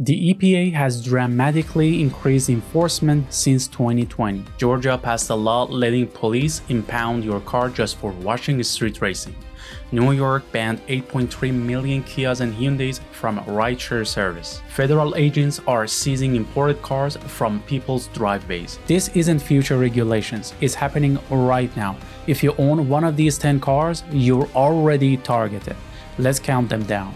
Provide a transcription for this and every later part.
The EPA has dramatically increased enforcement since 2020. Georgia passed a law letting police impound your car just for watching street racing. New York banned 8.3 million Kias and Hyundais from rideshare service. Federal agents are seizing imported cars from people's driveways. This isn't future regulations, it's happening right now. If you own one of these 10 cars, you're already targeted. Let's count them down.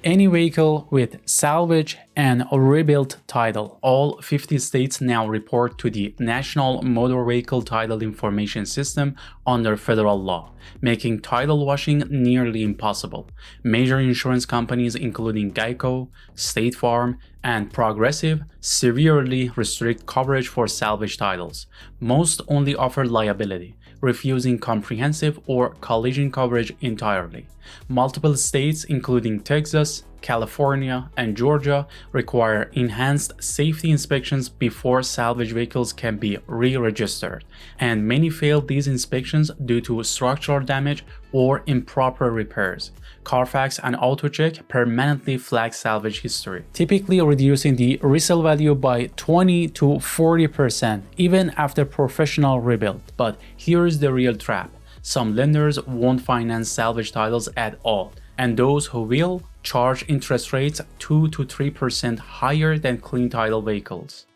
Any vehicle with salvage and rebuilt title. All 50 states now report to the National Motor Vehicle Title Information System under federal law, making title washing nearly impossible. Major insurance companies including Geico, State Farm, and Progressive severely restrict coverage for salvage titles. Most only offer liability, refusing comprehensive or collision coverage entirely. Multiple states, including Texas, California, and Georgia, require enhanced safety inspections before salvage vehicles can be re-registered, and many fail these inspections due to structural damage or improper repairs. Carfax and AutoCheck permanently flag salvage history, typically reducing the resale value by 20 to 40% even after professional rebuild. But here's the real trap. Some lenders won't finance salvage titles at all, and those who will charge interest rates 2 to 3% higher than clean title vehicles.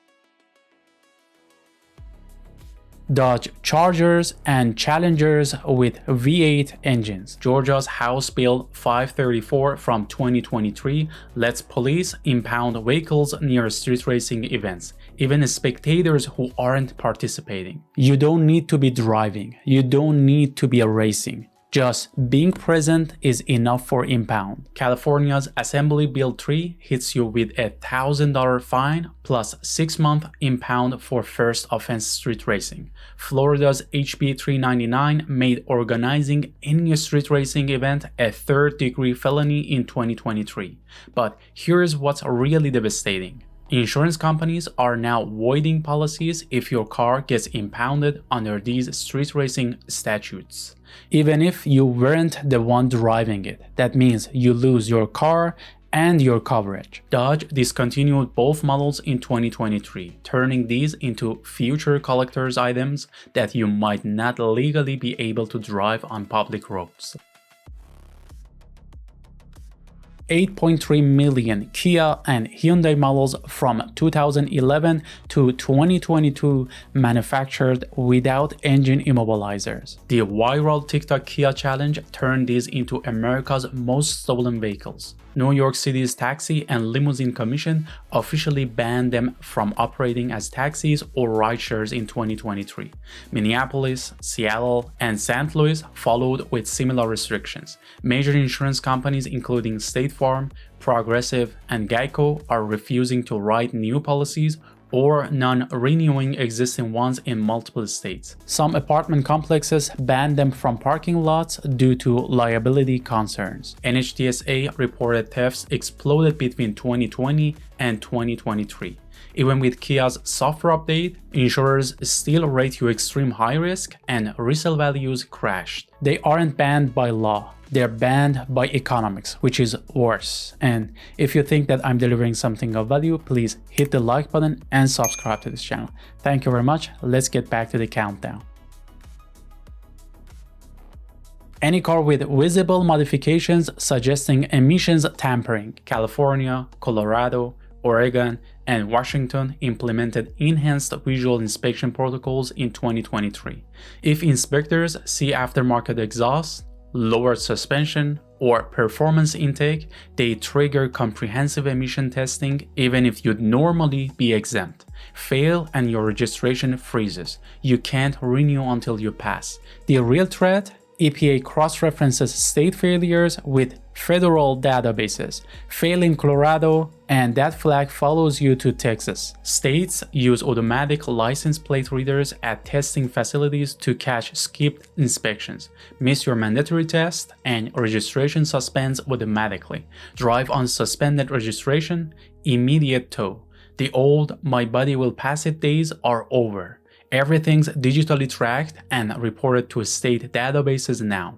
Dodge Chargers and Challengers with V8 engines. Georgia's House Bill 534 from 2023 lets police impound vehicles near street racing events, even spectators who aren't participating. You don't need to be driving, you don't need to be racing. Just being present is enough for impound. California's Assembly Bill 3 hits you with a $1,000 fine plus 6-month impound for first offense street racing. Florida's HB 399 made organizing any street racing event a third-degree felony in 2023. But here's what's really devastating. Insurance companies are now voiding policies if your car gets impounded under these street racing statutes. Even if you weren't the one driving it, that means you lose your car and your coverage. Dodge discontinued both models in 2023, turning these into future collector's items that you might not legally be able to drive on public roads. 8.3 million Kia and Hyundai models from 2011 to 2022 manufactured without engine immobilizers. The viral TikTok Kia challenge turned these into America's most stolen vehicles. New York City's Taxi and Limousine Commission officially banned them from operating as taxis or rideshares in 2023. Minneapolis, Seattle, and St. Louis followed with similar restrictions. Major insurance companies including State Farm, Progressive, and Geico are refusing to write new policies or non-renewing existing ones in multiple states. Some apartment complexes banned them from parking lots due to liability concerns. NHTSA reported thefts exploded between 2020 and 2023. Even with Kia's software update, insurers still rate you extreme high risk and resale values crashed. They aren't banned by law, they're banned by economics, which is worse. And if you think that I'm delivering something of value, please hit the like button and subscribe to this channel. Thank you very much. Let's get back to the countdown. Any car with visible modifications suggesting emissions tampering. California, Colorado, Oregon, and Washington implemented enhanced visual inspection protocols in 2023. If inspectors see aftermarket exhaust, lowered suspension, or performance intake, they trigger comprehensive emission testing even if you'd normally be exempt. Fail and your registration freezes. You can't renew until you pass. The real threat? EPA cross-references state failures with federal databases. Fail in Colorado, and that flag follows you to Texas. States use automatic license plate readers at testing facilities to catch skipped inspections. Miss your mandatory test, and registration suspends automatically. Drive on suspended registration, immediate tow. The old "my body will pass it" days are over. Everything's digitally tracked and reported to state databases now.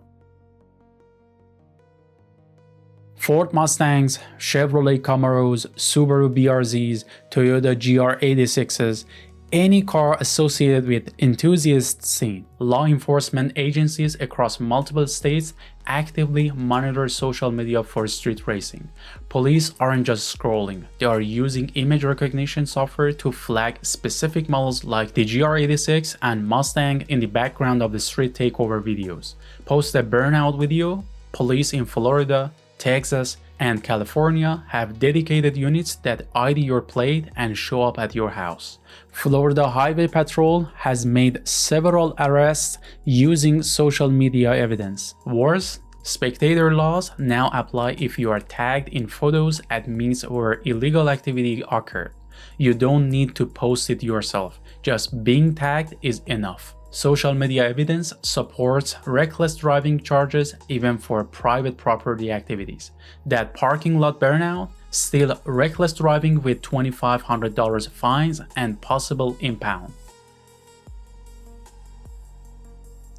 Ford Mustangs, Chevrolet Camaros, Subaru BRZs, Toyota GR86s, any car associated with enthusiast scene. Law enforcement agencies across multiple states actively monitor social media for street racing. Police aren't just scrolling, they are using image recognition software to flag specific models like the GR86 and Mustang in the background of the street takeover videos. Post a burnout video, police in Florida, Texas, and California have dedicated units that ID your plate and show up at your house. Florida Highway Patrol has made several arrests using social media evidence. Worse, spectator laws now apply if you are tagged in photos at meets where illegal activity occurred. You don't need to post it yourself, just being tagged is enough. Social media evidence supports reckless driving charges even for private property activities. That parking lot burnout, still reckless driving with $2,500 fines and possible impound.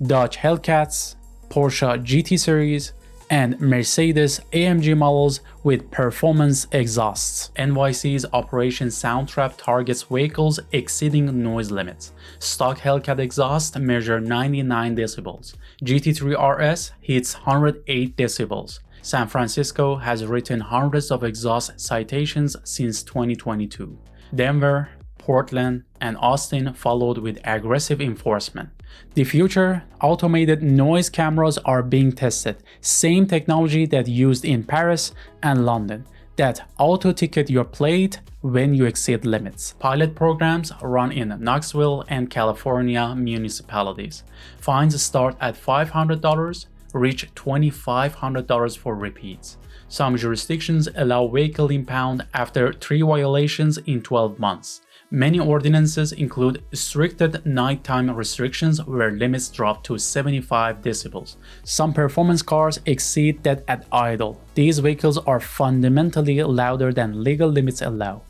Dodge Hellcats, Porsche GT Series, and Mercedes AMG models with performance exhausts. NYC's Operation Sound Trap targets vehicles exceeding noise limits. Stock Hellcat exhaust measure 99 decibels. GT3 RS hits 108 decibels. San Francisco has written hundreds of exhaust citations since 2022. Denver, Portland, and Austin followed with aggressive enforcement. The future, automated noise cameras are being tested, same technology that used in Paris and London, that auto-ticket your plate when you exceed limits. Pilot programs run in Knoxville and California municipalities. Fines start at $500, reach $2,500 for repeats. Some jurisdictions allow vehicle impound after 3 violations in 12 months. Many ordinances include restricted nighttime restrictions where limits drop to 75 decibels. Some performance cars exceed that at idle. These vehicles are fundamentally louder than legal limits allow.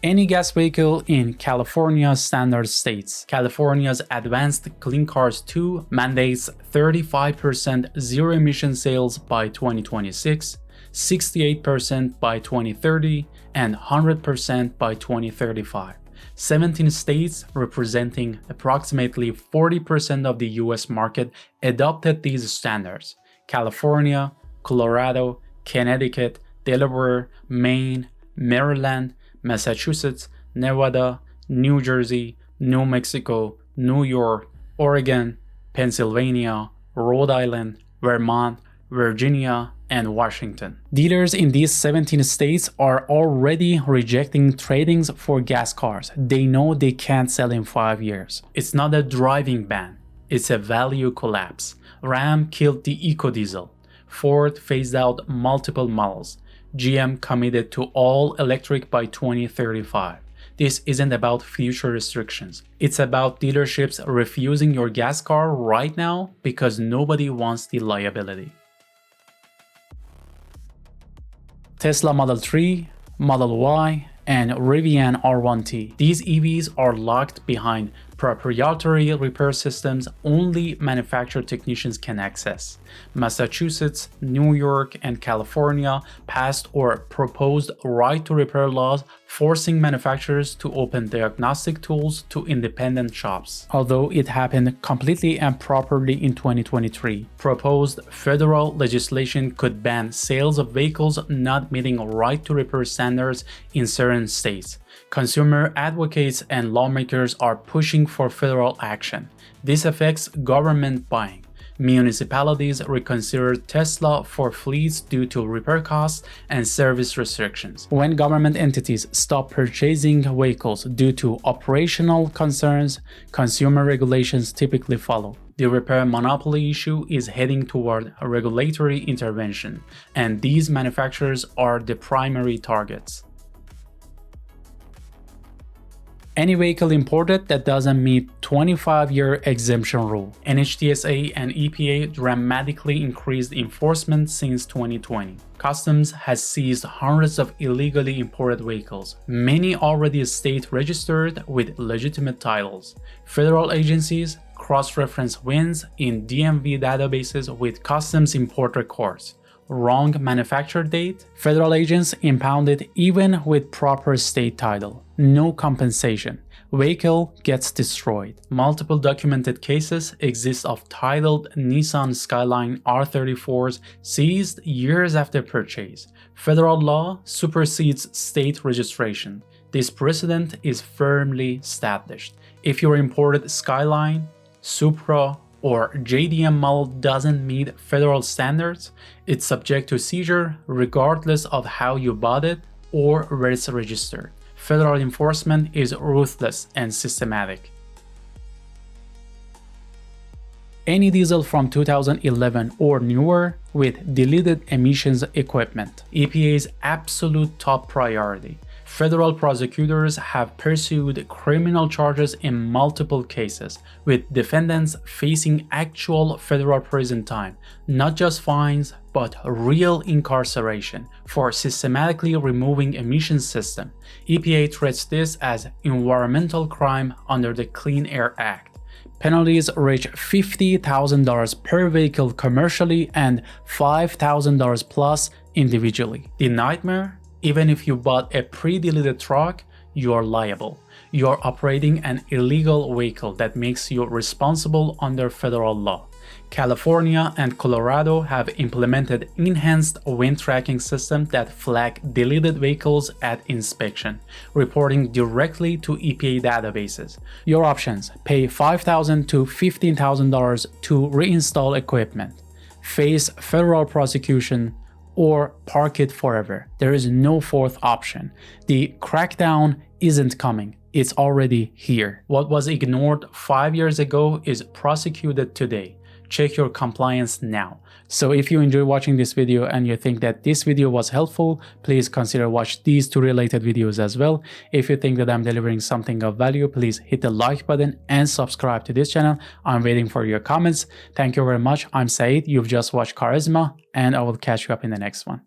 Any gas vehicle in California's standard states. California's Advanced Clean Cars 2 mandates 35% zero-emission sales by 2026, 68% by 2030, and 100% by 2035. 17 states, representing approximately 40% of the US market, adopted these standards. California, Colorado, Connecticut, Delaware, Maine, Maryland, Massachusetts, Nevada, New Jersey, New Mexico, New York, Oregon, Pennsylvania, Rhode Island, Vermont, Virginia, and Washington. Dealers in these 17 states are already rejecting tradings for gas cars. They know they can't sell in 5 years. It's not a driving ban, it's a value collapse. Ram killed the eco-diesel. Ford phased out multiple models. GM committed to all electric by 2035. This isn't about future restrictions. It's about dealerships refusing your gas car right now because nobody wants the liability. Tesla Model 3, Model Y, and Rivian R1T. These EVs are locked behind proprietary repair systems only manufacturer technicians can access. Massachusetts, New York, and California passed or proposed right to repair laws forcing manufacturers to open diagnostic tools to independent shops. Although it happened completely improperly in 2023, proposed federal legislation could ban sales of vehicles not meeting right to repair standards in certain states. Consumer advocates and lawmakers are pushing for federal action. This affects government buying. Municipalities reconsider Tesla for fleets due to repair costs and service restrictions. When government entities stop purchasing vehicles due to operational concerns, consumer regulations typically follow. The repair monopoly issue is heading toward a regulatory intervention, and these manufacturers are the primary targets. Any vehicle imported that doesn't meet 25-year exemption rule. NHTSA and EPA dramatically increased enforcement since 2020. Customs has seized hundreds of illegally imported vehicles, many already state registered with legitimate titles. Federal agencies, cross-reference wins in DMV databases with customs import records. Wrong manufacture date, federal agents impounded even with proper state title. No compensation. Vehicle gets destroyed. Multiple documented cases exist of titled Nissan Skyline R34s seized years after purchase. Federal law supersedes state registration. This precedent is firmly established. If your imported Skyline, Supra, or JDM model doesn't meet federal standards, it's subject to seizure regardless of how you bought it or where it's registered. Federal enforcement is ruthless and systematic. Any diesel from 2011 or newer with deleted emissions equipment. EPA's absolute top priority. Federal prosecutors have pursued criminal charges in multiple cases, with defendants facing actual federal prison time, not just fines, but real incarceration for systematically removing emissions system. EPA treats this as environmental crime under the Clean Air Act. Penalties reach $50,000 per vehicle commercially and $5,000 plus individually. The nightmare? Even if you bought a pre-deleted truck, you are liable. You are operating an illegal vehicle that makes you responsible under federal law. California and Colorado have implemented enhanced wind tracking systems that flag deleted vehicles at inspection, reporting directly to EPA databases. Your options: pay $5,000 to $15,000 to reinstall equipment, face federal prosecution, or park it forever. There is no fourth option. The crackdown isn't coming. It's already here. What was ignored 5 years ago is prosecuted today. Check your compliance now. So if you enjoy watching this video and you think that this video was helpful, please consider watch these two related videos as well. If you think that I'm delivering something of value, please hit the like button and subscribe to this channel. I'm waiting for your comments. Thank you very much. I'm Saeed. You've just watched Carisma, and I will catch you up in the next one.